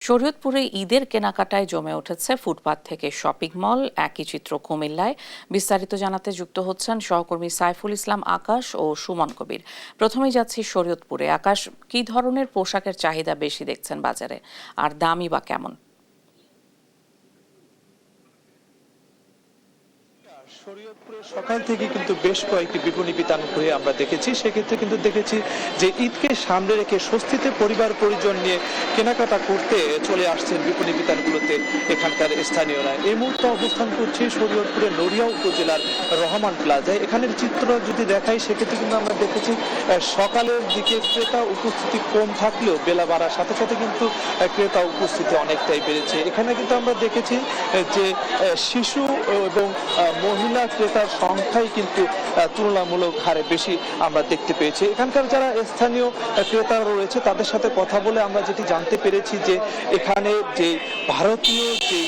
শরীয়তপুরে ঈদের কেনাকাটায় জমে উঠেছে ফুটপাত থেকে শপিং মল। একই চিত্র কুমিল্লায়। বিস্তারিত জানাতে যুক্ত হচ্ছেন সহকর্মী সাইফুল ইসলাম আকাশ ও সুমন কবির। প্রথমেই যাচ্ছি শরীয়তপুরে। আকাশ, কি ধরনের পোশাকের চাহিদা বেশি দেখছেন বাজারে, আর দামই বা কেমন? শরীয়তপুরে সকাল থেকে কিন্তু বেশ কয়েকটি বিপণী বিতান ঘুরে আমরা দেখেছি। সেক্ষেত্রে কিন্তু দেখেছি যে ঈদকে সামনে রেখে স্বস্তিতে পরিবার পরিজন নিয়ে কেনাকাটা করতে চলে আসছেন বিপণী বিতানগুলোতে এখানকার স্থানীয়রা। এই মুহূর্তে অবস্থান করছি শরীয়তপুরের নড়িয়া উপজেলার রহমান প্লাজায়। এখানের চিত্র যদি দেখাই সেক্ষেত্রে কিন্তু আমরা দেখেছি সকালের দিকে ক্রেতা উপস্থিতি কম থাকলেও বেলা বাড়ার সাথে সাথে কিন্তু ক্রেতা উপস্থিতি অনেকটাই বেড়েছে। এখানে কিন্তু আমরা দেখেছি যে শিশু এবং মহিলা ক্রেতার সংখ্যাই কিন্তু তুলনামূলক হারে বেশি আমরা দেখতে পেয়েছি। এখানকার যারা স্থানীয় ক্রেতা রয়েছে তাদের সাথে কথা বলে আমরা যেটি জানতে পেরেছি যে এখানে যে ভারতীয় যে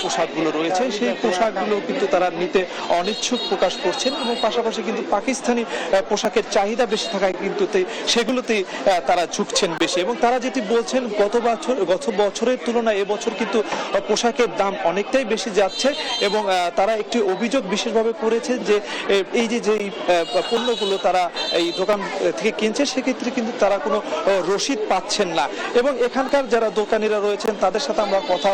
পোশাকগুলো রয়েছে সেই পোশাকগুলো কিন্তু তারা নিতে অনিচ্ছুক প্রকাশ করছেন, এবং পাশাপাশি কিন্তু পাকিস্তানি পোশাকের চাহিদা বেশি থাকায় কিন্তু সেগুলোতেই তারা ঝুঁকছেন বেশি। এবং তারা যেটি বলছেন গত বছরের তুলনায় এবছর কিন্তু পোশাকের দাম অনেকটাই বেশি যাচ্ছে, এবং তারা একটি অভিযোগ বিশেষভাবে করেছেন যে এই যে পণ্যগুলো তারা এই দোকান থেকে কিনছে সেক্ষেত্রে কিন্তু তারা কোনো রসিদ পাচ্ছেন না। এবং এখানকার যারা দোকানিরা রয়েছেন তাদের সাথে আমরা কথা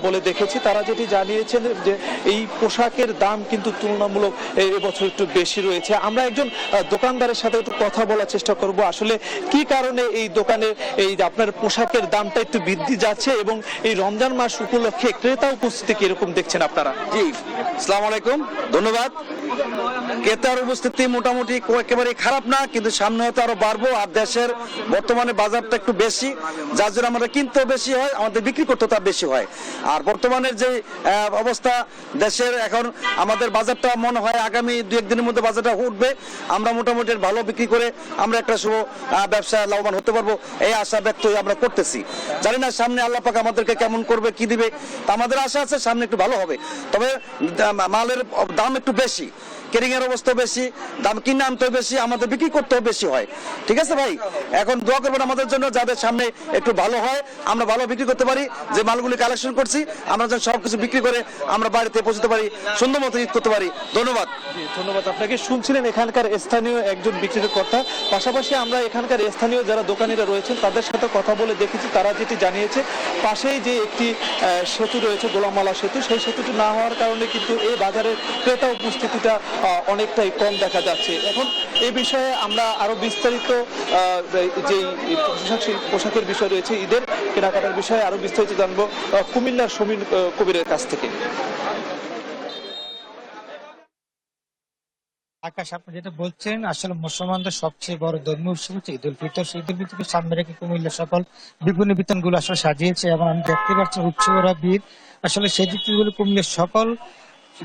বলে দেখেছি, তারা যেটি জানিয়েছেন যে এই পোশাকের দাম কিন্তু তুলনামূলক এবছর একটু বেশি রয়েছে। আমরা একজন দোকানদারের সাথে একটু কথা বলার চেষ্টা করব, আসলে কি কারণে এই দোকানে এই আপনার পোশাকের দামটা একটু বৃদ্ধি যাচ্ছে, এবং এই রমজান মাস উপলক্ষে ক্রেতা উপস্থিতি কিরকম দেখছেন আপনারা? জি, আসসালামু আলাইকুম, ধন্যবাদ। ক্রেতার উপস্থিতি মোটামুটি একেবারে খারাপ না, কিন্তু সামনে হয়তো আরো বাড়বো। আর দেশের বর্তমানে বাজারটা একটু বেশি, যার জন্য আমাদের কিনতেও বেশি হয়, আমাদের বিক্রি করতেও তার বেশি হয়। আর বর্তমানের যে অবস্থা দেশের, এখন আমাদের বাজারটা মনে হয় আগামী 2-1 দিনের মধ্যে বাজারটা উঠবে। আমরা মোটামুটি ভালো বিক্রি করে আমরা একটা শুভ ব্যবসা লাভবান হতে পারবো, এই আশা ব্যক্ত আমরা করতেছি। জানি না সামনে আল্লাহ পাক আমাদেরকে কেমন করবে, কি দিবে, আমাদের আশা আছে সামনে একটু ভালো হবে। তবে মালের দাম একটু বেশি, কেরিং এর অবস্থা বেশি, দাম কিনে আনতেও বেশি, আমাদের বিক্রি করতেও বেশি হয়। ঠিক আছে ভাই, এখন দোয়া করবেন আমাদের জন্য যাদের সামনে একটু ভালো হয়, আমরা ভালো বিক্রি করতে পারি। যে মালগুলি কালেকশন করছি আমরা যেন সবকিছু বিক্রি করে আমরা বাড়িতে পৌঁছতে পারি, সুন্দর মতো ঈদ করতে পারি। ধন্যবাদ। ধন্যবাদ আপনাকে। শুনছিলেন এখানকার স্থানীয় একজন বিক্রেতা। পাশাপাশি আমরা এখানকার স্থানীয় যারা দোকানিরা রয়েছেন তাদের সাথে কথা বলে দেখেছি, তারা যেটি জানিয়েছে পাশেই যে একটি সেতু রয়েছে, গোলামালা সেতু, সেই সেতুটি না হওয়ার কারণে কিন্তু এই বাজারের ক্রেতা উপস্থিতিটা অনেকটাই কম দেখা যাচ্ছে। এখন এই বিষয়ে আমরা আরো বিস্তারিত যে পোশাকের বিষয় রয়েছে, ঈদের কেনাকাটার বিষয়ে আরো বিস্তারিত জানবো কুমিল্লার সমীর কবিরের কাছ থেকে। আকাশ, আপনি যেটা বলছেন, আসলে মুসলমানদের সবচেয়ে বড় ধর্মীয় উৎসব হচ্ছে ঈদুল ফিতর। সেই ঈদুল ফিতরকে সামনে রেখে কুমিল্লা সকল বিপণী বিতান গুলো আসলে সাজিয়েছে, এবং আমি দেখতে পাচ্ছি উৎসবরা ভিড়। আসলে সেই দিক থেকে কুমিল্লার সকল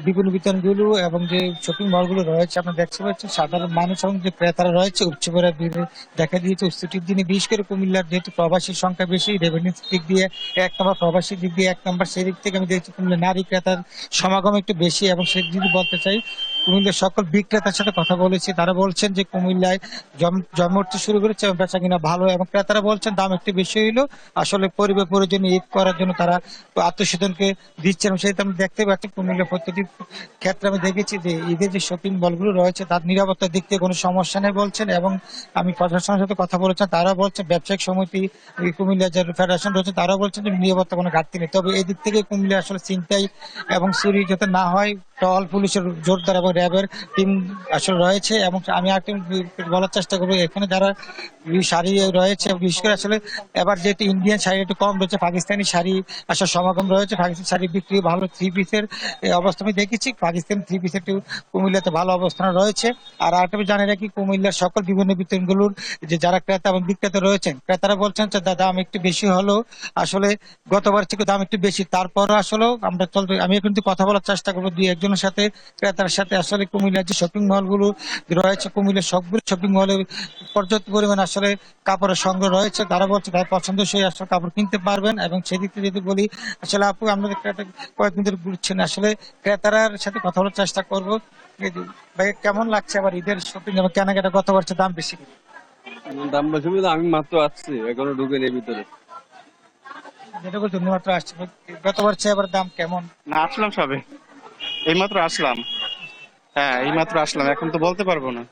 বিপণী বিতান গুলো এবং যে শপিং মল গুলো রয়েছে, আপনি দেখতে পাচ্ছেন সাধারণ মানুষ এবং যে ক্রেতারা রয়েছে উৎসবের ভিড় দেখা দিয়েছে। ছুটির দিনে বিশেষ করে কুমিল্লার যেহেতু প্রবাসীর সংখ্যা বেশি, রেভিনিউ দিক দিয়ে 1 নম্বর, প্রবাসী দিক দিয়ে 1 নম্বর, সেই দিক থেকে আমি দেখছি কুমিল্লা নারী ক্রেতার সমাগম একটু বেশি। এবং সে যদি বলতে চাই, কুমিল্লার সকল বিক্রেতার সাথে কথা বলেছি, তারা বলছেন যে কুমিল্লায় জন্ম উঠতে শুরু করেছে এবং বেচা কিনা ভালো, এবং ক্রেতারা বলছেন দাম একটু বেশি হইলো আসলে পরিবার পরিজনে ঈদ করার জন্য তারা আত্মীয়স্বজনকে দিচ্ছেন। সেটা আমি দেখতে পাচ্ছি কুমিল্লা প্রত্যেকটি ক্ষেত্রে আমি দেখেছি যে ঈদের যে শপিং মলগুলো রয়েছে তার নিরাপত্তার দিক থেকে কোনো সমস্যা নেই বলছেন। এবং আমি প্রশাসনের সাথে কথা বলেছেন, তারা বলছেন, ব্যবসায়িক সমিতি কুমিল্লা যে ফেডারেশন রয়েছে তারা বলছেন যে নিরাপত্তা কোনো ঘাটতি নেই। তবে এই দিক থেকে কুমিল্লা আসলে ছিনতাই এবং চুরি যাতে না হয়, টহল পুলিশের জোরদার এবং র্যাবের টিম আসলে রয়েছে। এবং আমি আরেকটি বলার চেষ্টা করবো, এখানে যারা শাড়ি রয়েছে বিশেষ করে আসলে এবার যেহেতু ইন্ডিয়ান শাড়ি একটু কম রয়েছে, পাকিস্তানি শাড়ি আসলে সমাগম রয়েছে। পাকিস্তানি শাড়ি বিক্রি ভালো, 3 পিসের অবস্থা আমি দেখেছি, পাকিস্তানি 3 পিস একটু কুমিল্লাতে ভালো অবস্থানে রয়েছে। আর আরেকটা জানি রাখি, কুমিল্লার সকল বিভিন্ন বিতরণগুলোর যে যারা ক্রেতা এবং বিক্রেতা রয়েছেন, ক্রেতারা বলছেন যে দাম একটু বেশি হলো, আসলে গতবার থেকে দাম একটু বেশি, তারপরও আসলে আমরা চলবে। আমি কিন্তু কথা বলার চেষ্টা করবো 2-1 জনের সাথে, ক্রেতার সাথে। আসলে কুমিল্লার যে শপিং মলগুলো রয়েছে, কুমিল্লার সবগুলো শপিং মলে পর্যাপ্ত পরিমাণ আসলে কাপড়ের সংগ্রহ রয়েছে। তারা বলছে তাই পছন্দসই আসলে কাপড় কিনতে পারবেন। এবং সেদিকে যদি বলি, আসলে আপু আমাদের ক্রেতা কয়েকদিন ধরে ঘুরছেন, আসলে ক্রেতার সাথে কথা বলার চেষ্টা করবো। ভাই, কেমন লাগছে আবার ঈদের শপিং এবং কেনাকাটা? গত বছর দাম বেশি? দাম বেশি, আমি মাত্র আসছি, এখনো ঢুকে নেই ভিতরে। যেটা বলছি উনি মাত্র আসছে, গতবার চেয়ে আবার দাম কেমন? না, আসলাম সবে, এইমাত্র আসলাম। হ্যাঁ, এইমাত্র আসলাম, এখন তো বলতে পারবো না।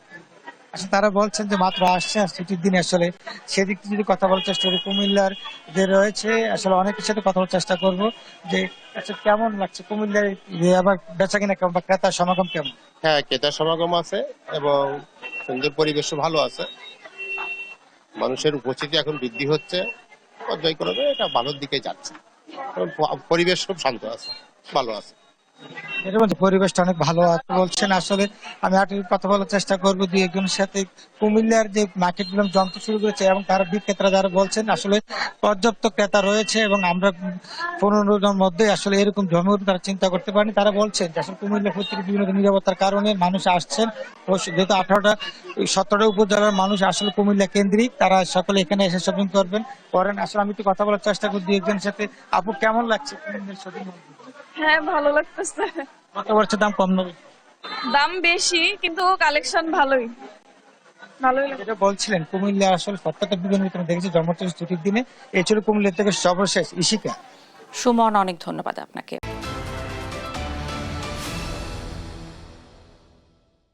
আচ্ছা, তারা বলছেন যে মাত্র আসছে আর ছুটির দিন, আসলে সেদিক থেকে যদি কথা বলার চেষ্টা করি, কুমিল্লার যে রয়েছে আসলে অনেকের সাথে কথা বলার চেষ্টা করব যে আচ্ছা কেমন লাগছে কুমিল্লার, যে আবার বেচা কিনা কেমন বা ক্রেতার সমাগম কেমন? হ্যাঁ, ক্রেতার সমাগম আছে এবং সুন্দর পরিবেশও ভালো আছে। মানুষের উপস্থিতি এখন বৃদ্ধি হচ্ছে, পর্যায়ক্রমে এটা ভালোর দিকে যাচ্ছে এবং পরিবেশ খুব শান্ত আছে, ভালো আছে। এটা বলছে পরিবেশটা অনেক ভালো আছে বলছেন। আসলে আমি আর একটু কথা বলার চেষ্টা করবো দুই একজনের সাথে। কুমিল্লার যে মার্কেট গুলো জমতে শুরু করেছে এবং তারা বিক্রেতারা যারা বলছেন আসলে পর্যাপ্ত ক্রেতা রয়েছে এবং আমরা 15 জন মধ্যে আসলে এরকম জমে উঠবে তারা চিন্তা করতে পারেনি। তারা বলছেন যে আসলে কুমিল্লা প্রত্যেক বিভিন্ন নিরাপত্তার কারণে মানুষ আসছেন, ও যেহেতু 17টা উপজেলার মানুষ আসলে কুমিল্লা কেন্দ্রিক, তারা সকলে এখানে এসে শপিং করেন। আসলে আমি একটু কথা বলার চেষ্টা করি দুই একজনের সাথে। আপু, কেমন লাগছে কুমিল্লার শপিং মল? হ্যাঁ, ভালো লাগতেছে। গত বছর দাম কম নেবে? দাম বেশি কিন্তু কালেকশন ভালোই ভালোই লাগে। যেটা বলছিলেন কুমিল্লা আসলে সপ্তাহটা বিভিন্ন ভিতরে দেখেছি জন্মদিন ছুটির দিনে, এই ছিল কুমিল্লা থেকে সর্বশেষ ইশিকা। সুমন, অনেক ধন্যবাদ আপনাকে।